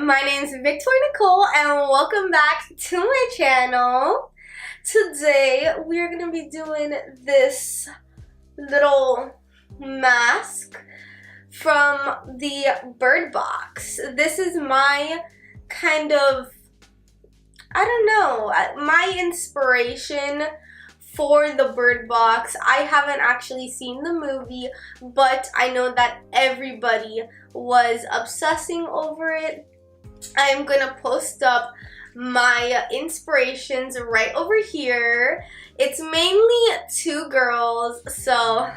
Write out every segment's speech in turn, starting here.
my name is Nicole and welcome back to my channel. Today we're going to be doing this little mask from the Bird Box. This is my kind of, I don't know, my inspiration for the Bird Box. I haven't actually seen the movie, but I know that everybody was obsessing over it. I'm gonna post up my inspirations right over here. It's mainly two girls, so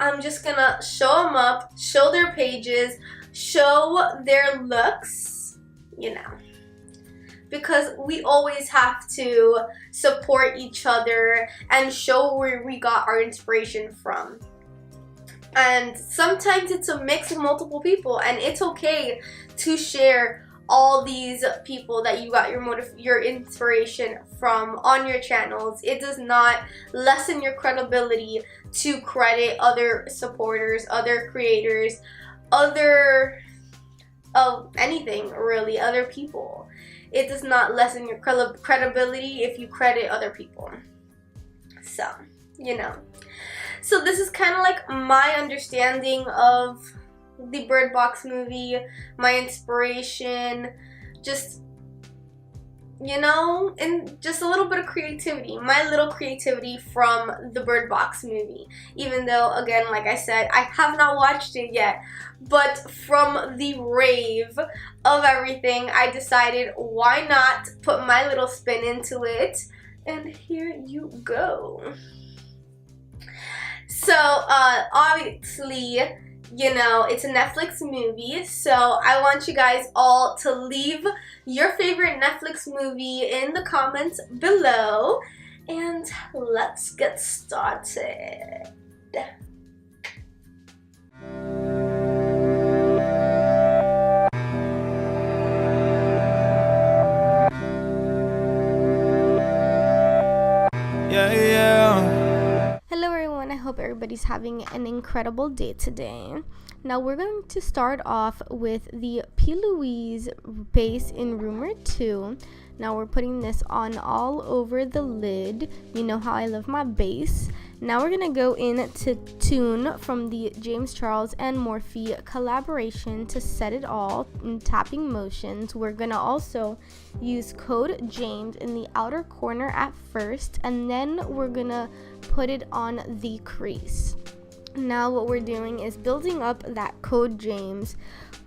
I'm just gonna show them up, show their pages, show their looks, you know, because we always have to support each other and show where we got our inspiration from. And sometimes it's a mix of multiple people, and it's okay to share all these people that you got your inspiration from on your channels. It does not lessen your credibility to credit other supporters, other creators, anything really, other people. It does not lessen your credibility if you credit other people. So, you know. So this is kind of like my understanding of the Bird Box movie, my inspiration, just, you know, and just a little bit of creativity, my little creativity from the Bird Box movie. Even though, again, like I said, I have not watched it yet, but from the rave of everything, I decided why not put my little spin into it, and here you go. So, obviously, you know, it's a Netflix movie, so I want you guys all to leave your favorite Netflix movie in the comments below, and let's get started. Hello everyone, I hope everybody's having an incredible day today. Now we're going to start off with the Plouise base in Rumour 2. Now we're putting this on all over the lid. You know how I love my base. Now we're going to go into Tune from the James Charles and Morphe collaboration to set it all in tapping motions. We're going to also use code James in the outer corner at first, and then we're going to put it on the crease. Now what we're doing is building up that code James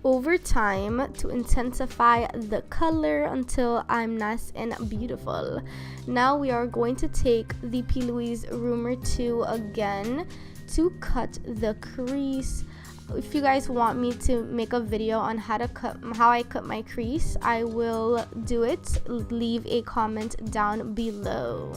over time to intensify the color until I'm nice and beautiful. Now we are going to take the Plouise Rumour 2 again to cut the crease. If you guys want me to make a video on how I cut my crease, I will do it. Leave a comment down below.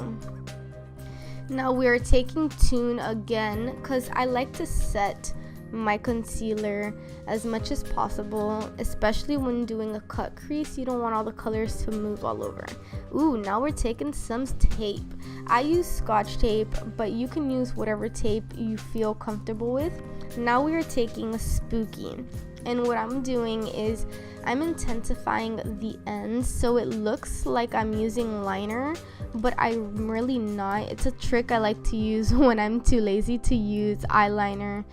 Now we are taking Tune again because I like to set my concealer as much as possible, especially when doing a cut crease. You don't want all the colors to move all over. Ooh, now we're taking some tape. I use Scotch tape, but you can use whatever tape you feel comfortable with. Now we are taking Spooky, and what I'm doing is I'm intensifying the ends so it looks like I'm using liner, but I'm really not. It's a trick I like to use when I'm too lazy to use eyeliner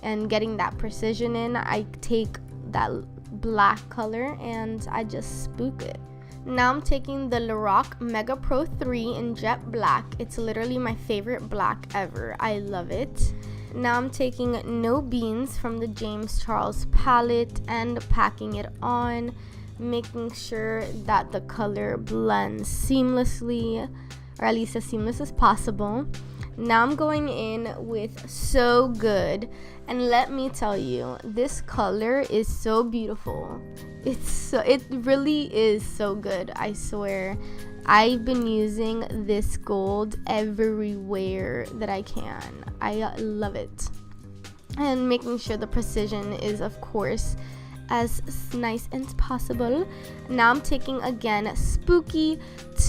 and getting that precision in. I take that black color and I just spook it. Now I'm taking the Lorac Mega Pro 3 in jet black. It's literally my favorite black ever. I love it. Now I'm taking No Beans from the James Charles palette and packing it on, making sure that the color blends seamlessly, or at least as seamless as possible. Now I'm going in with So Good, and let me tell you, this color is so beautiful. It really is so good, I swear. I've been using this gold everywhere that I can. I love it. And making sure the precision is, of course, as nice as possible. Now I'm taking again Spooky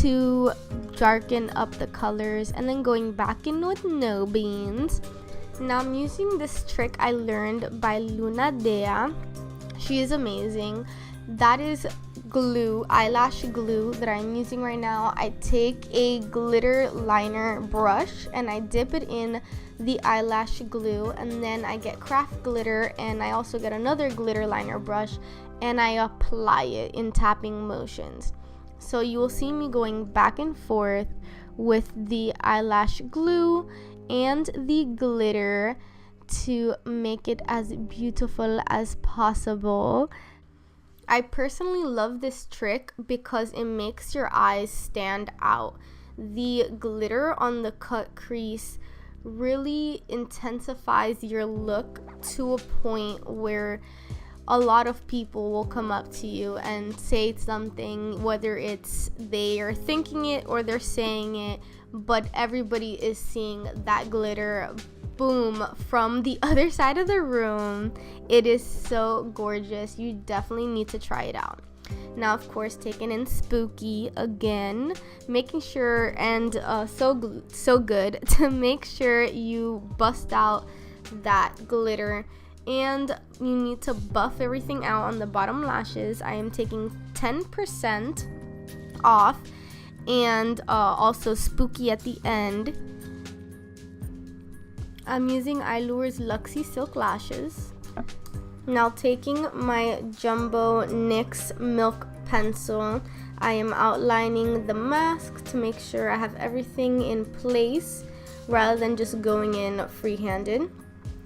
to darken up the colors, and then going back in with No Beans. Now I'm using this trick I learned by Luna Dea. She is amazing. that is glue, eyelash glue that I'm using right now. I take a glitter liner brush and I dip it in the eyelash glue, and then I get craft glitter and I also get another glitter liner brush and I apply it in tapping motions. So you will see me going back and forth with the eyelash glue and the glitter to make it as beautiful as possible. I personally love this trick because it makes your eyes stand out. The glitter on the cut crease really intensifies your look to a point where a lot of people will come up to you and say something, whether it's they are thinking it or they're saying it, but everybody is seeing that glitter boom from the other side of the room. It is so gorgeous. You definitely need to try it out. Now, of course, taking in Spooky again, making sure, and so good to make sure you bust out that glitter, and you need to buff everything out on the bottom lashes. I am taking 10% off, and also Spooky at the end. I'm using Allure's Luxie Silk Lashes. Now taking my Jumbo NYX Milk Pencil, I am outlining the mask to make sure I have everything in place rather than just going in free-handed.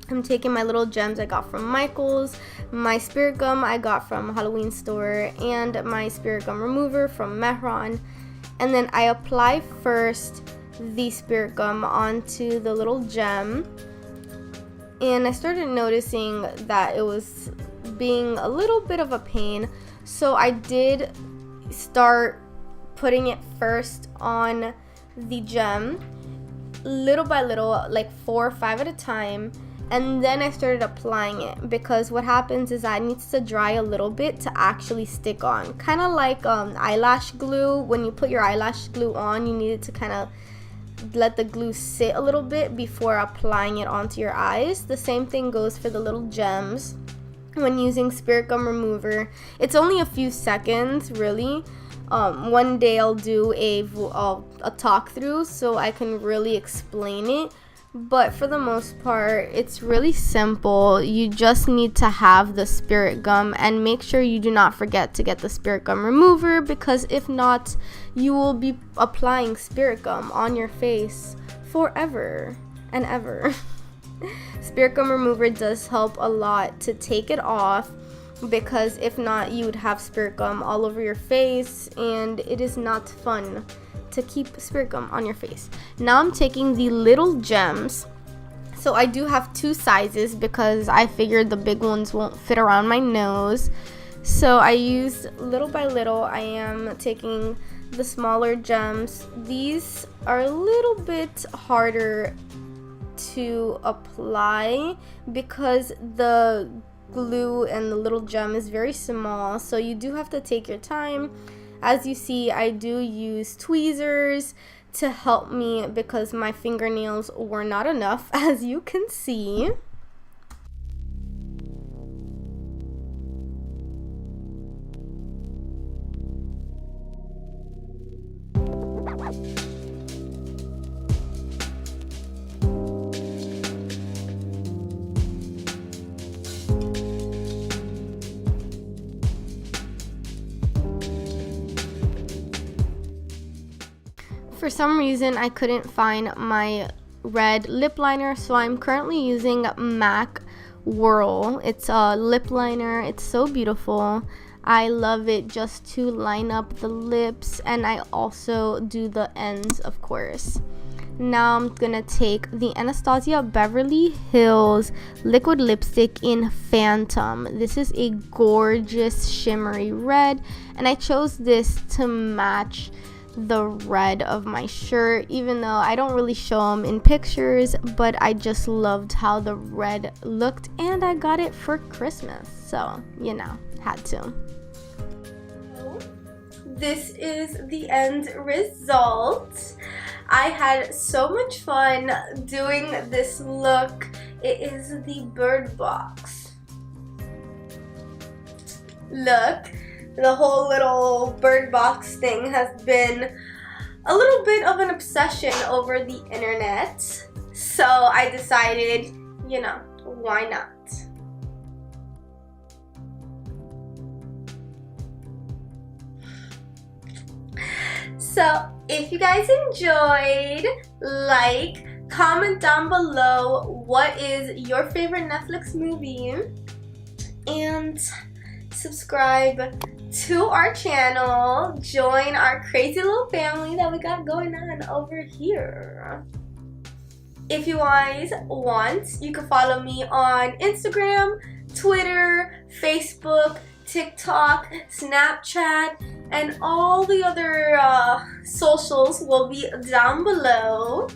I'm taking my little gems I got from Michael's, my spirit gum I got from Halloween store, and my spirit gum remover from Mehron. And then I apply first the spirit gum onto the little gem, and I started noticing that it was being a little bit of a pain, so I did start putting it first on the gem, little by little, like 4 or 5 at a time, and then I started applying it, because what happens is that it needs to dry a little bit to actually stick on, kind of like eyelash glue. When you put your eyelash glue on, you need it to kind of let the glue sit a little bit before applying it onto your eyes. The same thing goes for the little gems. When using spirit gum remover, it's only a few seconds, really. One day I'll do a talk through so I can really explain it, but for the most part it's really simple. You just need to have the spirit gum, and make sure you do not forget to get the spirit gum remover, because if not, you will be applying spirit gum on your face forever and ever. Spirit gum remover does help a lot to take it off, because if not, you would have spirit gum all over your face, and it is not fun to keep spirit gum on your face. Now I'm taking the little gems. So I do have 2 sizes because I figured the big ones won't fit around my nose. So I used little by little. I am taking the smaller gems. These are a little bit harder to apply because the glue and the little gem is very small, so you do have to take your time. As you see, I do use tweezers to help me because my fingernails were not enough, as you can see. For some reason, I couldn't find my red lip liner, so I'm currently using MAC Whirl. It's a lip liner. It's so beautiful. I love it just to line up the lips, and I also do the ends, of course. Now I'm gonna take the Anastasia Beverly Hills liquid lipstick in Phantom. This is a gorgeous shimmery red, and I chose this to match the red of my shirt, even though I don't really show them in pictures, but I just loved how the red looked, and I got it for Christmas, so you know, had to. This is the end result. I had so much fun doing this look. It is the Bird Box look. the whole little bird box thing has been a little bit of an obsession over the internet. So I decided, you know, why not? So if you guys enjoyed, like, comment down below what is your favorite Netflix movie, and subscribe to our channel. Join our crazy little family that we got going on over here. If you guys want, you can follow me on Instagram, Twitter, Facebook, TikTok, Snapchat, and all the other socials will be down below.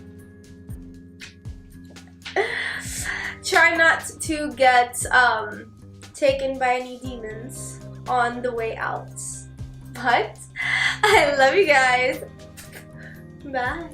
Try not to get taken by any demons on the way out. But I love you guys. Bye.